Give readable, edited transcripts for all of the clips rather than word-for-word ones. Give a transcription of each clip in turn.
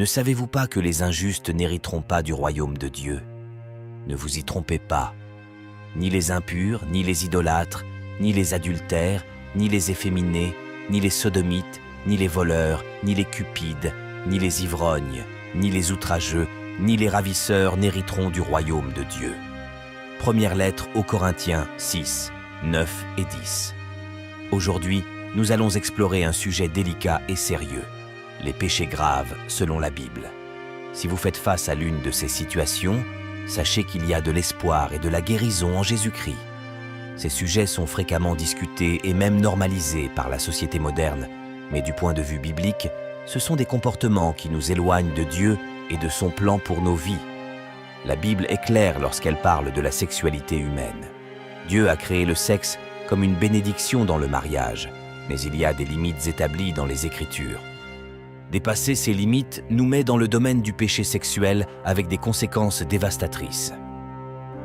Ne savez-vous pas que les injustes n'hériteront pas du royaume de Dieu? Ne vous y trompez pas. Ni les impurs, ni les idolâtres, ni les adultères, ni les efféminés, ni les sodomites, ni les voleurs, ni les cupides, ni les ivrognes, ni les outrageux, ni les ravisseurs n'hériteront du royaume de Dieu. Première lettre aux Corinthiens 6, 9 et 10. Aujourd'hui, nous allons explorer un sujet délicat et sérieux, les péchés graves selon la Bible. Si vous faites face à l'une de ces situations, sachez qu'il y a de l'espoir et de la guérison en Jésus-Christ. Ces sujets sont fréquemment discutés et même normalisés par la société moderne, mais du point de vue biblique, ce sont des comportements qui nous éloignent de Dieu et de son plan pour nos vies. La Bible est claire lorsqu'elle parle de la sexualité humaine. Dieu a créé le sexe comme une bénédiction dans le mariage, mais il y a des limites établies dans les Écritures. Dépasser ces limites nous met dans le domaine du péché sexuel avec des conséquences dévastatrices.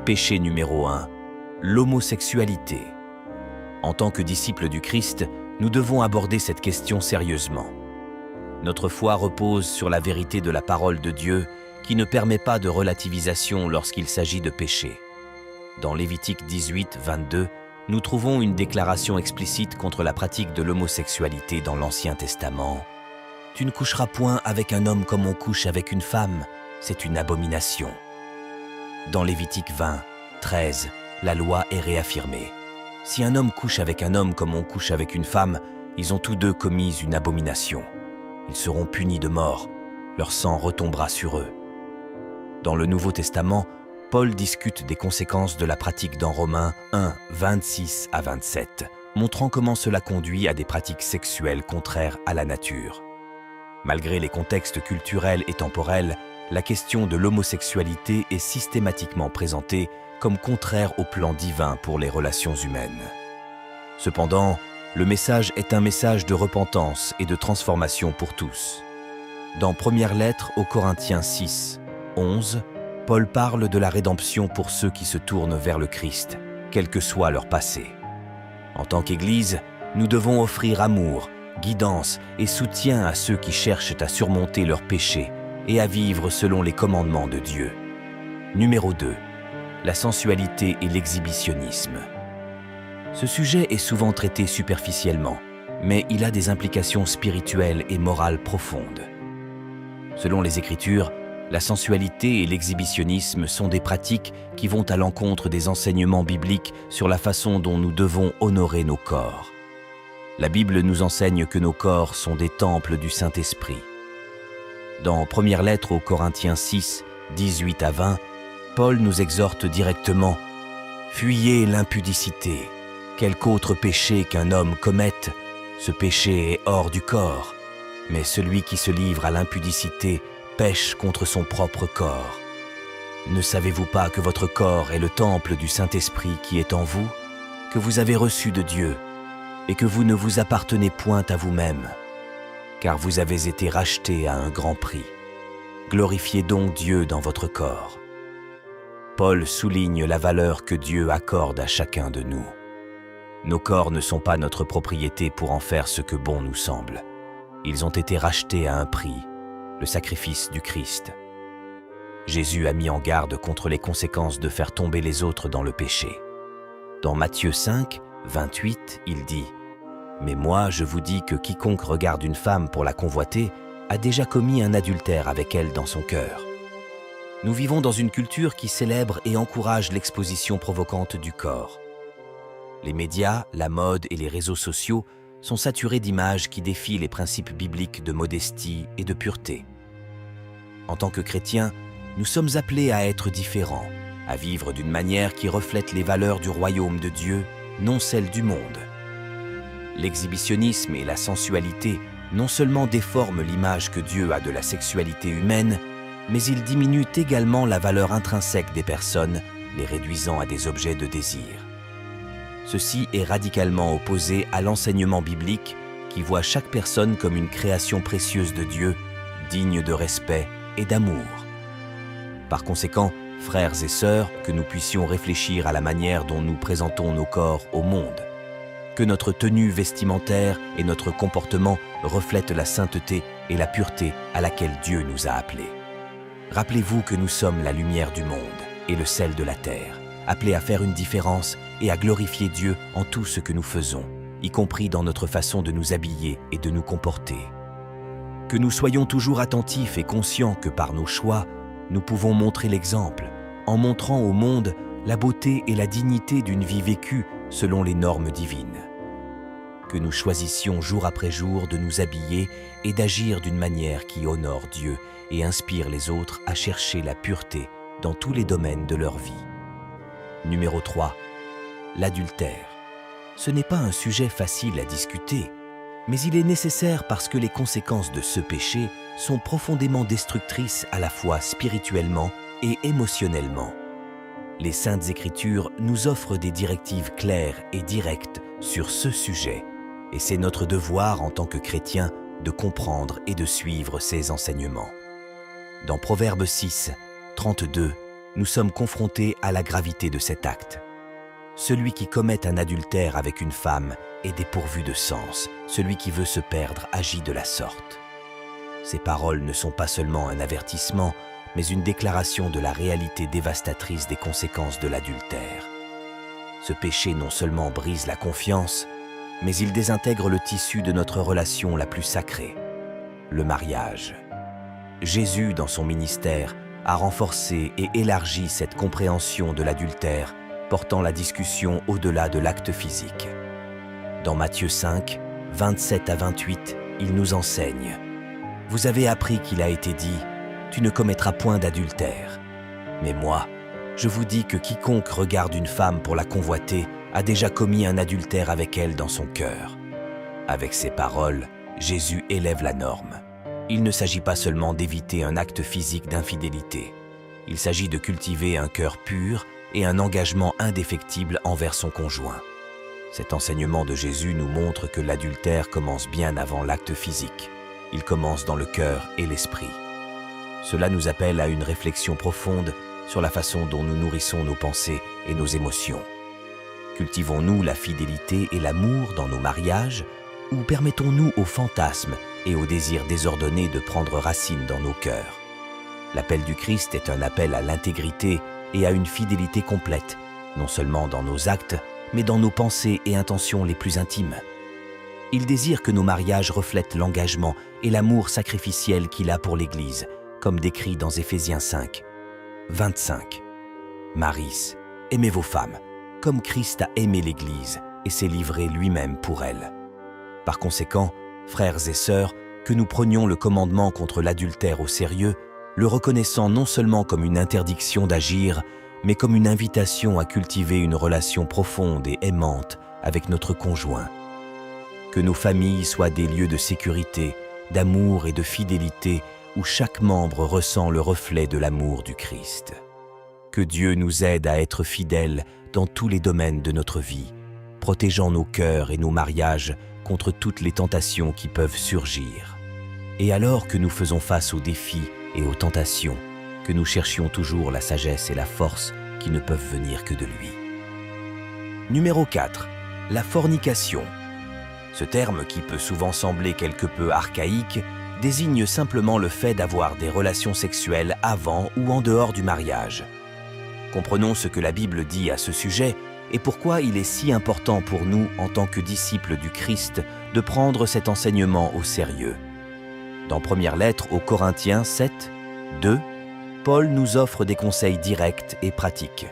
Péché numéro 1, l'homosexualité. En tant que disciples du Christ, nous devons aborder cette question sérieusement. Notre foi repose sur la vérité de la parole de Dieu qui ne permet pas de relativisation lorsqu'il s'agit de péché. Dans Lévitique 18, 22, nous trouvons une déclaration explicite contre la pratique de l'homosexualité dans l'Ancien Testament. « Tu ne coucheras point avec un homme comme on couche avec une femme, c'est une abomination. » Dans Lévitique 20, 13, la loi est réaffirmée. Si un homme couche avec un homme comme on couche avec une femme, ils ont tous deux commis une abomination. Ils seront punis de mort, leur sang retombera sur eux. Dans le Nouveau Testament, Paul discute des conséquences de la pratique dans Romains 1, 26 à 27, montrant comment cela conduit à des pratiques sexuelles contraires à la nature. Malgré les contextes culturels et temporels, la question de l'homosexualité est systématiquement présentée comme contraire au plan divin pour les relations humaines. Cependant, le message est un message de repentance et de transformation pour tous. Dans Première lettre aux Corinthiens 6, 11, Paul parle de la rédemption pour ceux qui se tournent vers le Christ, quel que soit leur passé. En tant qu'Église, nous devons offrir amour, guidance et soutien à ceux qui cherchent à surmonter leurs péchés et à vivre selon les commandements de Dieu. Numéro 2. La sensualité et l'exhibitionnisme. Ce sujet est souvent traité superficiellement, mais il a des implications spirituelles et morales profondes. Selon les Écritures, la sensualité et l'exhibitionnisme sont des pratiques qui vont à l'encontre des enseignements bibliques sur la façon dont nous devons honorer nos corps. La Bible nous enseigne que nos corps sont des temples du Saint-Esprit. Dans Première lettre aux Corinthiens 6, 18 à 20, Paul nous exhorte directement « Fuyez l'impudicité. Quelque autre péché qu'un homme commette, ce péché est hors du corps. Mais celui qui se livre à l'impudicité pêche contre son propre corps. Ne savez-vous pas que votre corps est le temple du Saint-Esprit qui est en vous, que vous avez reçu de Dieu, et que vous ne vous appartenez point à vous-même, car vous avez été rachetés à un grand prix. Glorifiez donc Dieu dans votre corps. » Paul souligne la valeur que Dieu accorde à chacun de nous. Nos corps ne sont pas notre propriété pour en faire ce que bon nous semble. Ils ont été rachetés à un prix, le sacrifice du Christ. Jésus a mis en garde contre les conséquences de faire tomber les autres dans le péché. Dans Matthieu 5, 28, il dit « Mais moi, je vous dis que quiconque regarde une femme pour la convoiter a déjà commis un adultère avec elle dans son cœur. » Nous vivons dans une culture qui célèbre et encourage l'exposition provocante du corps. Les médias, la mode et les réseaux sociaux sont saturés d'images qui défient les principes bibliques de modestie et de pureté. En tant que chrétiens, nous sommes appelés à être différents, à vivre d'une manière qui reflète les valeurs du royaume de Dieu, non celles du monde. L'exhibitionnisme et la sensualité non seulement déforment l'image que Dieu a de la sexualité humaine, mais ils diminuent également la valeur intrinsèque des personnes, les réduisant à des objets de désir. Ceci est radicalement opposé à l'enseignement biblique qui voit chaque personne comme une création précieuse de Dieu, digne de respect et d'amour. Par conséquent, frères et sœurs, que nous puissions réfléchir à la manière dont nous présentons nos corps au monde. que notre tenue vestimentaire et notre comportement reflètent la sainteté et la pureté à laquelle Dieu nous a appelés. Rappelez-vous que nous sommes la lumière du monde et le sel de la terre, appelés à faire une différence et à glorifier Dieu en tout ce que nous faisons, y compris dans notre façon de nous habiller et de nous comporter. Que nous soyons toujours attentifs et conscients que par nos choix, nous pouvons montrer l'exemple, en montrant au monde la beauté et la dignité d'une vie vécue selon les normes divines. Que nous choisissions jour après jour de nous habiller et d'agir d'une manière qui honore Dieu et inspire les autres à chercher la pureté dans tous les domaines de leur vie. Numéro 3. L'adultère. Ce n'est pas un sujet facile à discuter, mais il est nécessaire parce que les conséquences de ce péché sont profondément destructrices à la fois spirituellement et émotionnellement. Les Saintes Écritures nous offrent des directives claires et directes sur ce sujet, et c'est notre devoir en tant que chrétiens de comprendre et de suivre ces enseignements. Dans Proverbes 6, 32, nous sommes confrontés à la gravité de cet acte. Celui qui commet un adultère avec une femme est dépourvu de sens. Celui qui veut se perdre agit de la sorte. Ces paroles ne sont pas seulement un avertissement, mais une déclaration de la réalité dévastatrice des conséquences de l'adultère. Ce péché non seulement brise la confiance, mais il désintègre le tissu de notre relation la plus sacrée, le mariage. Jésus, dans son ministère, a renforcé et élargi cette compréhension de l'adultère, portant la discussion au-delà de l'acte physique. Dans Matthieu 5, 27 à 28, il nous enseigne « Vous avez appris qu'il a été dit « Tu ne commettras point d'adultère ». Mais moi, je vous dis que quiconque regarde une femme pour la convoiter a déjà commis un adultère avec elle dans son cœur. » Avec ces paroles, Jésus élève la norme. Il ne s'agit pas seulement d'éviter un acte physique d'infidélité. Il s'agit de cultiver un cœur pur et un engagement indéfectible envers son conjoint. Cet enseignement de Jésus nous montre que l'adultère commence bien avant l'acte physique. Il commence dans le cœur et l'esprit. Cela nous appelle à une réflexion profonde sur la façon dont nous nourrissons nos pensées et nos émotions. Cultivons-nous la fidélité et l'amour dans nos mariages ou permettons-nous aux fantasmes et aux désirs désordonnés de prendre racine dans nos cœurs? L'appel du Christ est un appel à l'intégrité et à une fidélité complète, non seulement dans nos actes, mais dans nos pensées et intentions les plus intimes. Il désire que nos mariages reflètent l'engagement et l'amour sacrificiel qu'il a pour l'Église, comme décrit dans Éphésiens 5, 25. Maris, aimez vos femmes, comme Christ a aimé l'Église et s'est livré lui-même pour elle. Par conséquent, frères et sœurs, que nous prenions le commandement contre l'adultère au sérieux, le reconnaissant non seulement comme une interdiction d'agir, mais comme une invitation à cultiver une relation profonde et aimante avec notre conjoint. Que nos familles soient des lieux de sécurité, d'amour et de fidélité où chaque membre ressent le reflet de l'amour du Christ. Que Dieu nous aide à être fidèles dans tous les domaines de notre vie, protégeant nos cœurs et nos mariages contre toutes les tentations qui peuvent surgir. Et alors que nous faisons face aux défis et aux tentations, que nous cherchions toujours la sagesse et la force qui ne peuvent venir que de lui. Numéro 4. La fornication. Ce terme, qui peut souvent sembler quelque peu archaïque, désigne simplement le fait d'avoir des relations sexuelles avant ou en dehors du mariage. Comprenons ce que la Bible dit à ce sujet et pourquoi il est si important pour nous, en tant que disciples du Christ, de prendre cet enseignement au sérieux. Dans première lettre aux Corinthiens 7, 2, Paul nous offre des conseils directs et pratiques.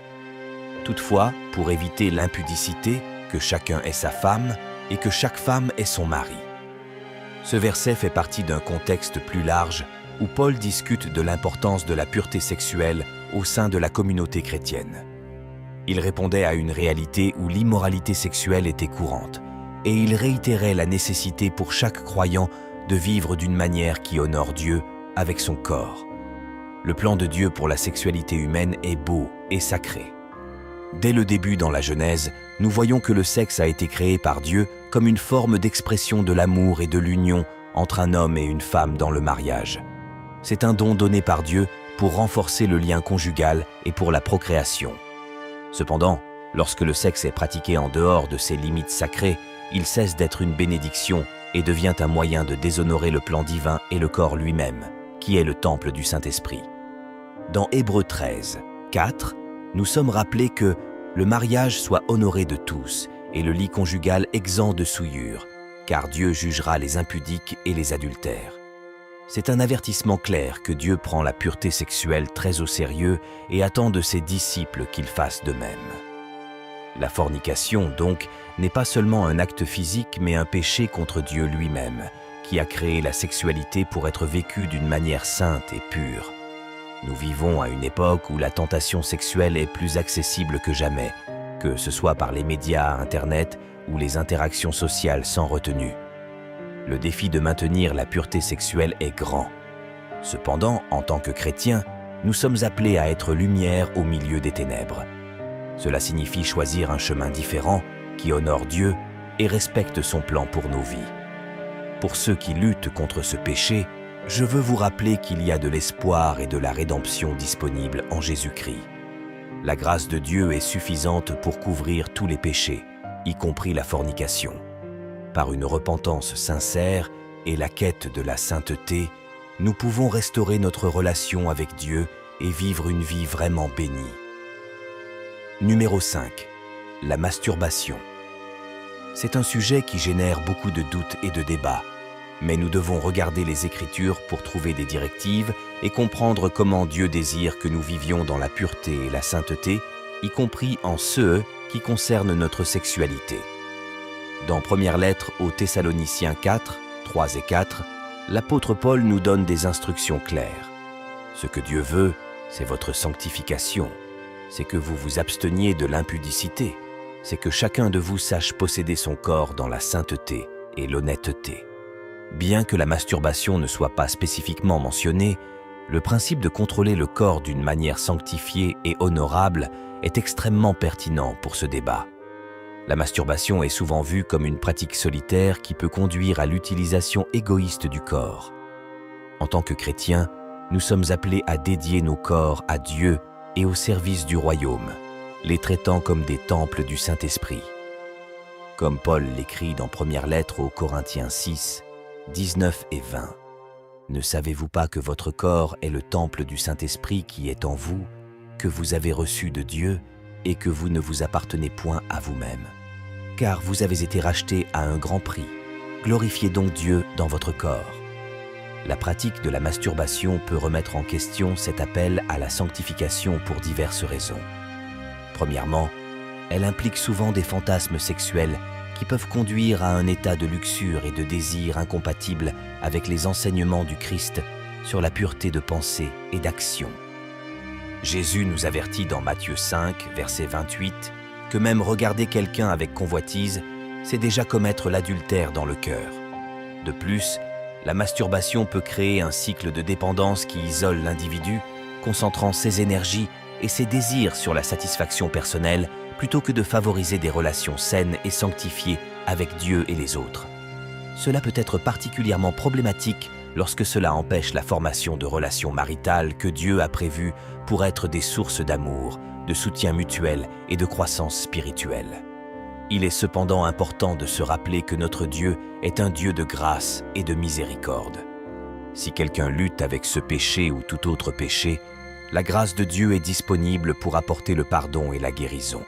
Toutefois, pour éviter l'impudicité, que chacun ait sa femme et que chaque femme ait son mari. Ce verset fait partie d'un contexte plus large où Paul discute de l'importance de la pureté sexuelle au sein de la communauté chrétienne. Il répondait à une réalité où l'immoralité sexuelle était courante et il réitérait la nécessité pour chaque croyant de vivre d'une manière qui honore Dieu avec son corps. Le plan de Dieu pour la sexualité humaine est beau et sacré. Dès le début dans la Genèse, nous voyons que le sexe a été créé par Dieu comme une forme d'expression de l'amour et de l'union entre un homme et une femme dans le mariage. C'est un don donné par Dieu pour renforcer le lien conjugal et pour la procréation. Cependant, lorsque le sexe est pratiqué en dehors de ses limites sacrées, il cesse d'être une bénédiction et devient un moyen de déshonorer le plan divin et le corps lui-même, qui est le temple du Saint-Esprit. Dans Hébreux 13, 4, nous sommes rappelés que le mariage soit honoré de tous et le lit conjugal exempt de souillure, car Dieu jugera les impudiques et les adultères. C'est un avertissement clair que Dieu prend la pureté sexuelle très au sérieux et attend de ses disciples qu'ils fassent de même. La fornication, donc, n'est pas seulement un acte physique, mais un péché contre Dieu lui-même, qui a créé la sexualité pour être vécue d'une manière sainte et pure. Nous vivons à une époque où la tentation sexuelle est plus accessible que jamais, que ce soit par les médias, Internet ou les interactions sociales sans retenue. Le défi de maintenir la pureté sexuelle est grand. Cependant, en tant que chrétiens, nous sommes appelés à être lumière au milieu des ténèbres. Cela signifie choisir un chemin différent qui honore Dieu et respecte son plan pour nos vies. Pour ceux qui luttent contre ce péché, je veux vous rappeler qu'il y a de l'espoir et de la rédemption disponible en Jésus-Christ. La grâce de Dieu est suffisante pour couvrir tous les péchés, y compris la fornication. Par une repentance sincère et la quête de la sainteté, nous pouvons restaurer notre relation avec Dieu et vivre une vie vraiment bénie. Numéro 5. La masturbation. C'est un sujet qui génère beaucoup de doutes et de débats, mais nous devons regarder les Écritures pour trouver des directives et comprendre comment Dieu désire que nous vivions dans la pureté et la sainteté, y compris en ce qui concerne notre sexualité. Dans première lettre aux Thessaloniciens 4, 3 et 4, l'apôtre Paul nous donne des instructions claires. Ce que Dieu veut, c'est votre sanctification. C'est que vous vous absteniez de l'impudicité. C'est que chacun de vous sache posséder son corps dans la sainteté et l'honnêteté. Bien que la masturbation ne soit pas spécifiquement mentionnée, le principe de contrôler le corps d'une manière sanctifiée et honorable est extrêmement pertinent pour ce débat. La masturbation est souvent vue comme une pratique solitaire qui peut conduire à l'utilisation égoïste du corps. En tant que chrétiens, nous sommes appelés à dédier nos corps à Dieu et au service du royaume, les traitant comme des temples du Saint-Esprit. Comme Paul l'écrit dans première lettre aux Corinthiens 6, 19 et 20. Ne savez-vous pas que votre corps est le temple du Saint-Esprit qui est en vous, que vous avez reçu de Dieu et que vous ne vous appartenez point à vous-même? Car vous avez été rachetés à un grand prix. Glorifiez donc Dieu dans votre corps. La pratique de la masturbation peut remettre en question cet appel à la sanctification pour diverses raisons. Premièrement, elle implique souvent des fantasmes sexuels qui peuvent conduire à un état de luxure et de désir incompatible avec les enseignements du Christ sur la pureté de pensée et d'action. Jésus nous avertit dans Matthieu 5, verset 28, que même regarder quelqu'un avec convoitise, c'est déjà commettre l'adultère dans le cœur. De plus, la masturbation peut créer un cycle de dépendance qui isole l'individu, concentrant ses énergies et ses désirs sur la satisfaction personnelle plutôt que de favoriser des relations saines et sanctifiées avec Dieu et les autres. Cela peut être particulièrement problématique lorsque cela empêche la formation de relations maritales que Dieu a prévues pour être des sources d'amour, de soutien mutuel et de croissance spirituelle. Il est cependant important de se rappeler que notre Dieu est un Dieu de grâce et de miséricorde. Si quelqu'un lutte avec ce péché ou tout autre péché, la grâce de Dieu est disponible pour apporter le pardon et la guérison.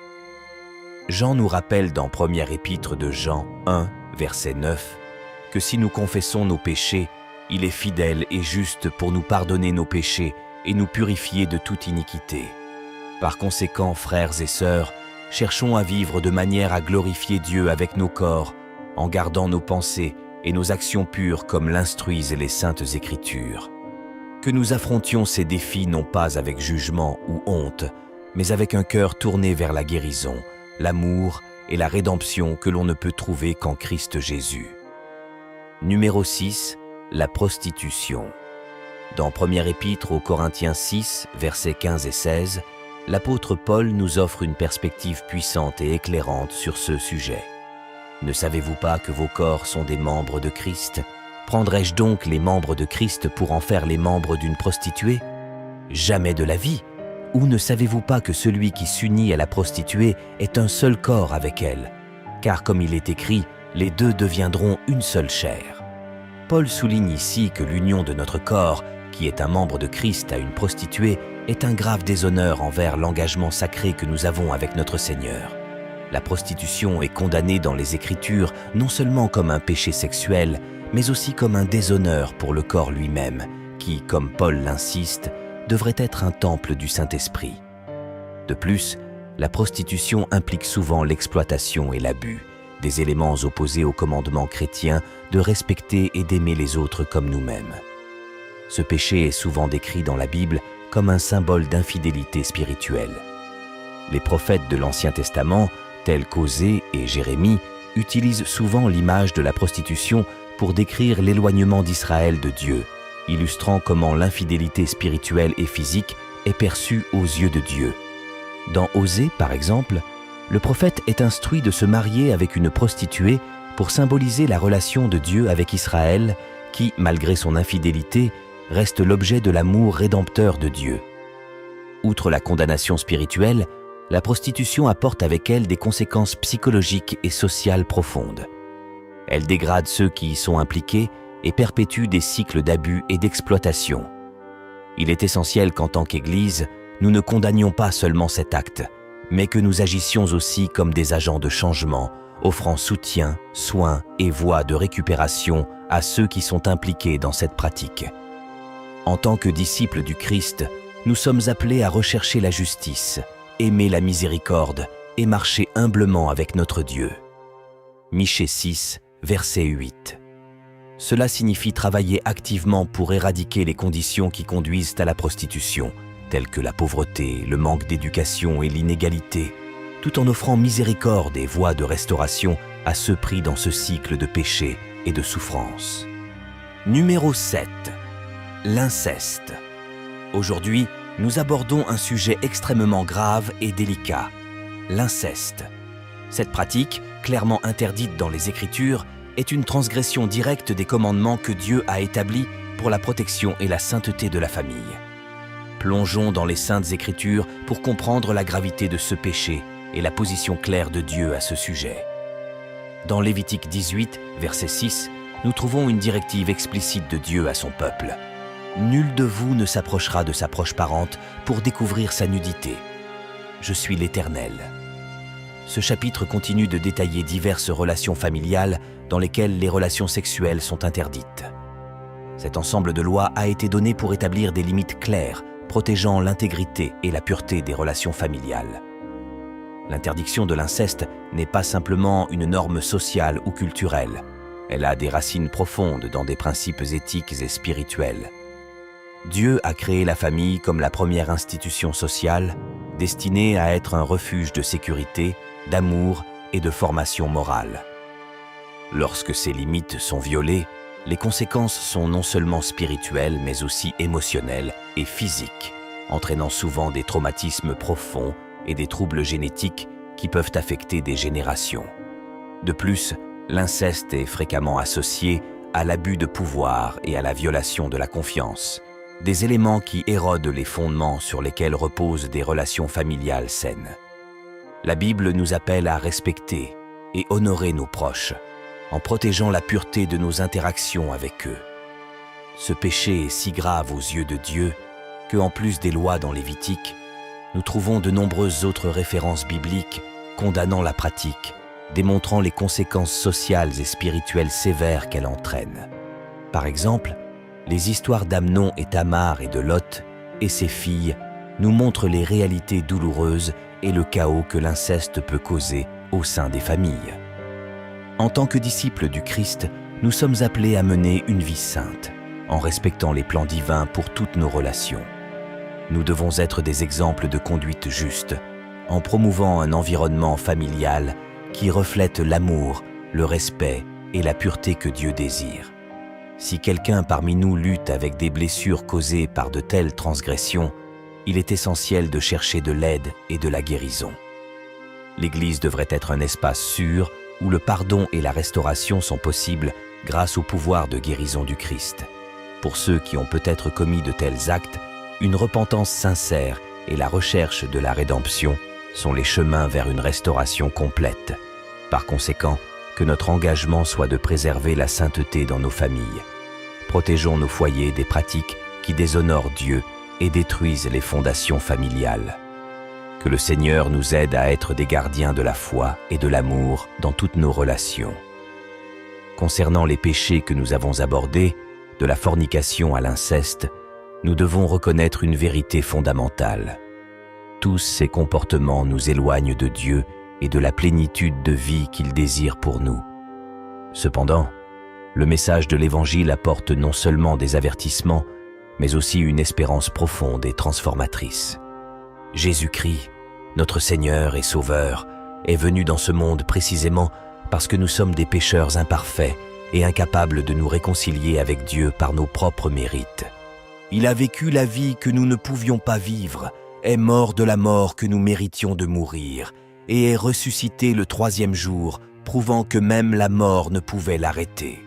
Jean nous rappelle dans première épître de Jean 1, verset 9, que si nous confessons nos péchés, il est fidèle et juste pour nous pardonner nos péchés et nous purifier de toute iniquité. Par conséquent, frères et sœurs, cherchons à vivre de manière à glorifier Dieu avec nos corps, en gardant nos pensées et nos actions pures comme l'instruisent les Saintes Écritures. Que nous affrontions ces défis non pas avec jugement ou honte, mais avec un cœur tourné vers la guérison, l'amour et la rédemption que l'on ne peut trouver qu'en Christ Jésus. Numéro 6. La prostitution. Dans première épître aux Corinthiens 6, versets 15 et 16, l'apôtre Paul nous offre une perspective puissante et éclairante sur ce sujet. Ne savez-vous pas que vos corps sont des membres de Christ? Prendrais-je donc les membres de Christ pour en faire les membres d'une prostituée? Jamais de la vie! Ou ne savez-vous pas que celui qui s'unit à la prostituée est un seul corps avec elle? Car comme il est écrit, les deux deviendront une seule chair. Paul souligne ici que l'union de notre corps, qui est un membre de Christ, à une prostituée, est un grave déshonneur envers l'engagement sacré que nous avons avec notre Seigneur. La prostitution est condamnée dans les Écritures non seulement comme un péché sexuel, mais aussi comme un déshonneur pour le corps lui-même, qui, comme Paul l'insiste, devrait être un temple du Saint-Esprit. De plus, la prostitution implique souvent l'exploitation et l'abus, des éléments opposés au commandement chrétien de respecter et d'aimer les autres comme nous-mêmes. Ce péché est souvent décrit dans la Bible comme un symbole d'infidélité spirituelle. Les prophètes de l'Ancien Testament, tels qu'Osée et Jérémie, utilisent souvent l'image de la prostitution pour décrire l'éloignement d'Israël de Dieu, illustrant comment l'infidélité spirituelle et physique est perçue aux yeux de Dieu. Dans Osée, par exemple, le prophète est instruit de se marier avec une prostituée pour symboliser la relation de Dieu avec Israël, qui, malgré son infidélité, reste l'objet de l'amour rédempteur de Dieu. Outre la condamnation spirituelle, la prostitution apporte avec elle des conséquences psychologiques et sociales profondes. Elle dégrade ceux qui y sont impliqués et perpétue des cycles d'abus et d'exploitation. Il est essentiel qu'en tant qu'Église, nous ne condamnions pas seulement cet acte, mais que nous agissions aussi comme des agents de changement, offrant soutien, soins et voies de récupération à ceux qui sont impliqués dans cette pratique. En tant que disciples du Christ, nous sommes appelés à rechercher la justice, aimer la miséricorde et marcher humblement avec notre Dieu. Michée 6, verset 8. Cela signifie travailler activement pour éradiquer les conditions qui conduisent à la prostitution, telles que la pauvreté, le manque d'éducation et l'inégalité, tout en offrant miséricorde et voies de restauration à ceux pris dans ce cycle de péché et de souffrance. Numéro 7. L'inceste. Aujourd'hui, nous abordons un sujet extrêmement grave et délicat, l'inceste. Cette pratique, clairement interdite dans les Écritures, est une transgression directe des commandements que Dieu a établis pour la protection et la sainteté de la famille. Plongeons dans les Saintes Écritures pour comprendre la gravité de ce péché et la position claire de Dieu à ce sujet. Dans Lévitique 18, verset 6, nous trouvons une directive explicite de Dieu à son peuple. « Nul de vous ne s'approchera de sa proche parente pour découvrir sa nudité. Je suis l'Éternel. » Ce chapitre continue de détailler diverses relations familiales dans lesquelles les relations sexuelles sont interdites. Cet ensemble de lois a été donné pour établir des limites claires, protégeant l'intégrité et la pureté des relations familiales. L'interdiction de l'inceste n'est pas simplement une norme sociale ou culturelle. Elle a des racines profondes dans des principes éthiques et spirituels. Dieu a créé la famille comme la première institution sociale, destinée à être un refuge de sécurité, d'amour et de formation morale. Lorsque ces limites sont violées, les conséquences sont non seulement spirituelles, mais aussi émotionnelles et physiques, entraînant souvent des traumatismes profonds et des troubles génétiques qui peuvent affecter des générations. De plus, l'inceste est fréquemment associé à l'abus de pouvoir et à la violation de la confiance, des éléments qui érodent les fondements sur lesquels reposent des relations familiales saines. La Bible nous appelle à respecter et honorer nos proches, en protégeant la pureté de nos interactions avec eux. Ce péché est si grave aux yeux de Dieu que, en plus des lois dans Lévitique, nous trouvons de nombreuses autres références bibliques condamnant la pratique, démontrant les conséquences sociales et spirituelles sévères qu'elle entraîne. Par exemple, les histoires d'Amnon et Tamar et de Lot et ses filles nous montrent les réalités douloureuses et le chaos que l'inceste peut causer au sein des familles. En tant que disciples du Christ, nous sommes appelés à mener une vie sainte, en respectant les plans divins pour toutes nos relations. Nous devons être des exemples de conduite juste, en promouvant un environnement familial qui reflète l'amour, le respect et la pureté que Dieu désire. Si quelqu'un parmi nous lutte avec des blessures causées par de telles transgressions, il est essentiel de chercher de l'aide et de la guérison. L'Église devrait être un espace sûr où le pardon et la restauration sont possibles grâce au pouvoir de guérison du Christ. Pour ceux qui ont peut-être commis de tels actes, une repentance sincère et la recherche de la rédemption sont les chemins vers une restauration complète. Par conséquent, que notre engagement soit de préserver la sainteté dans nos familles. Protégeons nos foyers des pratiques qui déshonorent Dieu et détruisent les fondations familiales. Que le Seigneur nous aide à être des gardiens de la foi et de l'amour dans toutes nos relations. Concernant les péchés que nous avons abordés, de la fornication à l'inceste, nous devons reconnaître une vérité fondamentale. Tous ces comportements nous éloignent de Dieu et de la plénitude de vie qu'il désire pour nous. Cependant, le message de l'Évangile apporte non seulement des avertissements, mais aussi une espérance profonde et transformatrice. Jésus-Christ, notre Seigneur et Sauveur, est venu dans ce monde précisément parce que nous sommes des pécheurs imparfaits et incapables de nous réconcilier avec Dieu par nos propres mérites. Il a vécu la vie que nous ne pouvions pas vivre, est mort de la mort que nous méritions de mourir, et est ressuscité le 3e jour, prouvant que même la mort ne pouvait l'arrêter.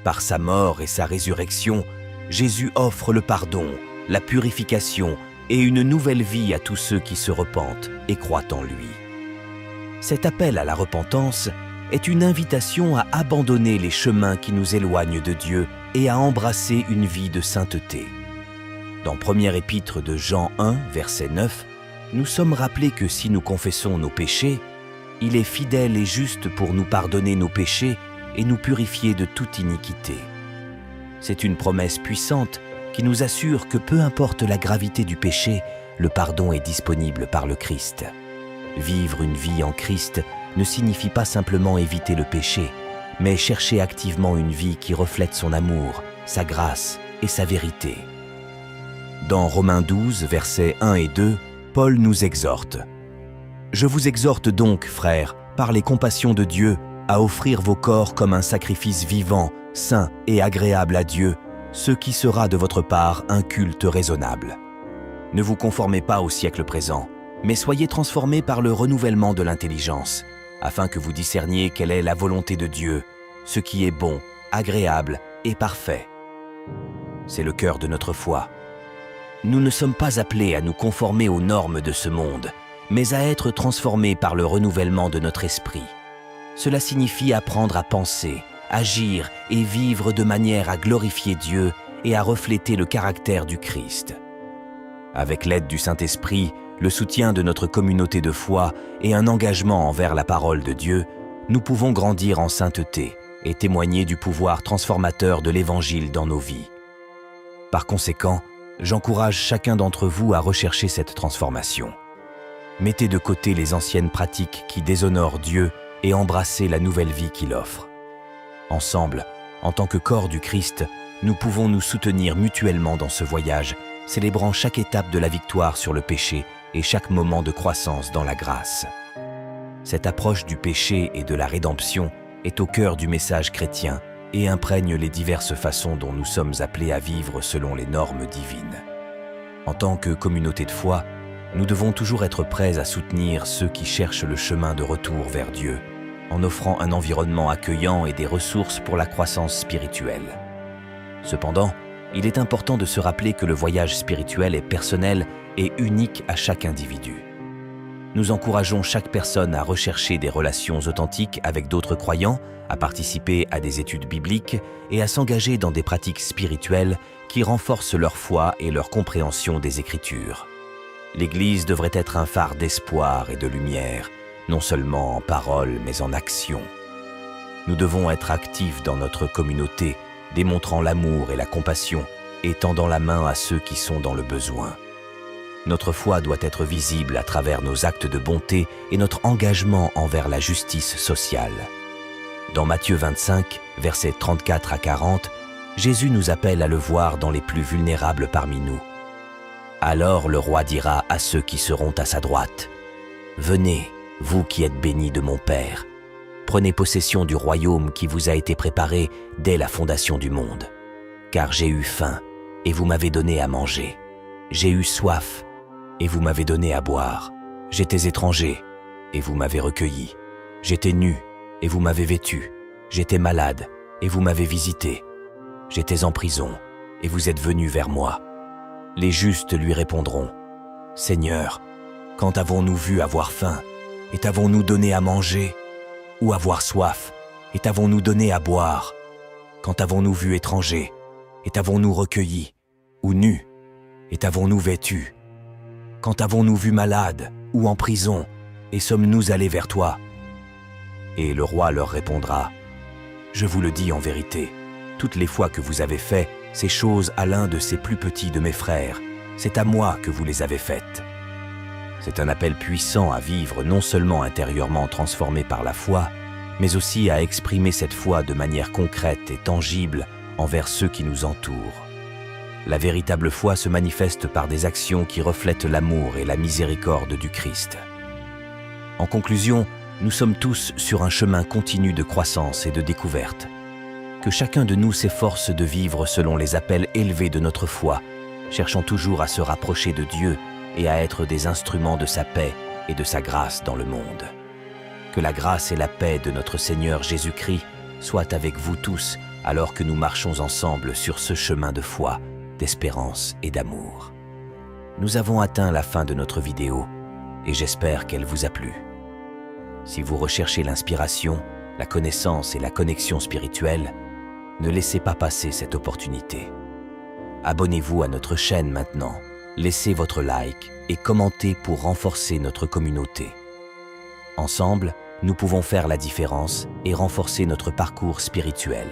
Par sa mort et sa résurrection, Jésus offre le pardon, la purification et une nouvelle vie à tous ceux qui se repentent et croient en lui. Cet appel à la repentance est une invitation à abandonner les chemins qui nous éloignent de Dieu et à embrasser une vie de sainteté. Dans première épître de Jean 1, verset 9, nous sommes rappelés que si nous confessons nos péchés, il est fidèle et juste pour nous pardonner nos péchés et nous purifier de toute iniquité. C'est une promesse puissante qui nous assure que peu importe la gravité du péché, le pardon est disponible par le Christ. Vivre une vie en Christ ne signifie pas simplement éviter le péché, mais chercher activement une vie qui reflète son amour, sa grâce et sa vérité. Dans Romains 12, versets 1 et 2, Paul nous exhorte. « Je vous exhorte donc, frères, par les compassions de Dieu, à offrir vos corps comme un sacrifice vivant, saint et agréable à Dieu, ce qui sera de votre part un culte raisonnable. Ne vous conformez pas au siècle présent, mais soyez transformés par le renouvellement de l'intelligence, afin que vous discerniez quelle est la volonté de Dieu, ce qui est bon, agréable et parfait. » C'est le cœur de notre foi. Nous ne sommes pas appelés à nous conformer aux normes de ce monde, mais à être transformés par le renouvellement de notre esprit. Cela signifie apprendre à penser, agir et vivre de manière à glorifier Dieu et à refléter le caractère du Christ. Avec l'aide du Saint-Esprit, le soutien de notre communauté de foi et un engagement envers la parole de Dieu, nous pouvons grandir en sainteté et témoigner du pouvoir transformateur de l'Évangile dans nos vies. Par conséquent, j'encourage chacun d'entre vous à rechercher cette transformation. Mettez de côté les anciennes pratiques qui déshonorent Dieu et embrassez la nouvelle vie qu'il offre. Ensemble, en tant que corps du Christ, nous pouvons nous soutenir mutuellement dans ce voyage, célébrant chaque étape de la victoire sur le péché et chaque moment de croissance dans la grâce. Cette approche du péché et de la rédemption est au cœur du message chrétien et imprègne les diverses façons dont nous sommes appelés à vivre selon les normes divines. En tant que communauté de foi, nous devons toujours être prêts à soutenir ceux qui cherchent le chemin de retour vers Dieu, en offrant un environnement accueillant et des ressources pour la croissance spirituelle. Cependant, il est important de se rappeler que le voyage spirituel est personnel et unique à chaque individu. Nous encourageons chaque personne à rechercher des relations authentiques avec d'autres croyants, à participer à des études bibliques et à s'engager dans des pratiques spirituelles qui renforcent leur foi et leur compréhension des Écritures. L'Église devrait être un phare d'espoir et de lumière, non seulement en parole mais en action. Nous devons être actifs dans notre communauté, démontrant l'amour et la compassion et tendant la main à ceux qui sont dans le besoin. Notre foi doit être visible à travers nos actes de bonté et notre engagement envers la justice sociale. Dans Matthieu 25, versets 34 à 40, Jésus nous appelle à le voir dans les plus vulnérables parmi nous. Alors le roi dira à ceux qui seront à sa droite, « Venez, vous qui êtes bénis de mon Père, prenez possession du royaume qui vous a été préparé dès la fondation du monde. Car j'ai eu faim, et vous m'avez donné à manger. J'ai eu soif, et vous m'avez donné à boire. J'étais étranger, et vous m'avez recueilli. J'étais nu, et vous m'avez vêtu. J'étais malade, et vous m'avez visité. J'étais en prison, et vous êtes venus vers moi. » Les justes lui répondront, « Seigneur, quand avons-nous vu avoir faim, et t'avons-nous donné à manger, ou avoir soif, Et t'avons-nous donné à boire? Quand t'avons-nous vu étranger? Et t'avons-nous recueilli? Ou nu? Et t'avons-nous vêtu? Quand t'avons-nous vu malade ou en prison? Et sommes-nous allés vers toi? Et le roi leur répondra, je vous le dis en vérité, toutes les fois que vous avez fait ces choses à l'un de ces plus petits de mes frères, c'est à moi que vous les avez faites. C'est un appel puissant à vivre non seulement intérieurement transformé par la foi, mais aussi à exprimer cette foi de manière concrète et tangible envers ceux qui nous entourent. La véritable foi se manifeste par des actions qui reflètent l'amour et la miséricorde du Christ. En conclusion, nous sommes tous sur un chemin continu de croissance et de découverte. Que chacun de nous s'efforce de vivre selon les appels élevés de notre foi, cherchant toujours à se rapprocher de Dieu et à être des instruments de sa paix et de sa grâce dans le monde. Que la grâce et la paix de notre Seigneur Jésus-Christ soient avec vous tous alors que nous marchons ensemble sur ce chemin de foi, d'espérance et d'amour. Nous avons atteint la fin de notre vidéo et j'espère qu'elle vous a plu. Si vous recherchez l'inspiration, la connaissance et la connexion spirituelle, ne laissez pas passer cette opportunité. Abonnez-vous à notre chaîne maintenant, laissez votre like et commentez pour renforcer notre communauté. Ensemble, nous pouvons faire la différence et renforcer notre parcours spirituel.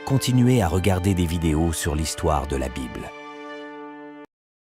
Continuez à regarder des vidéos sur l'histoire de la Bible.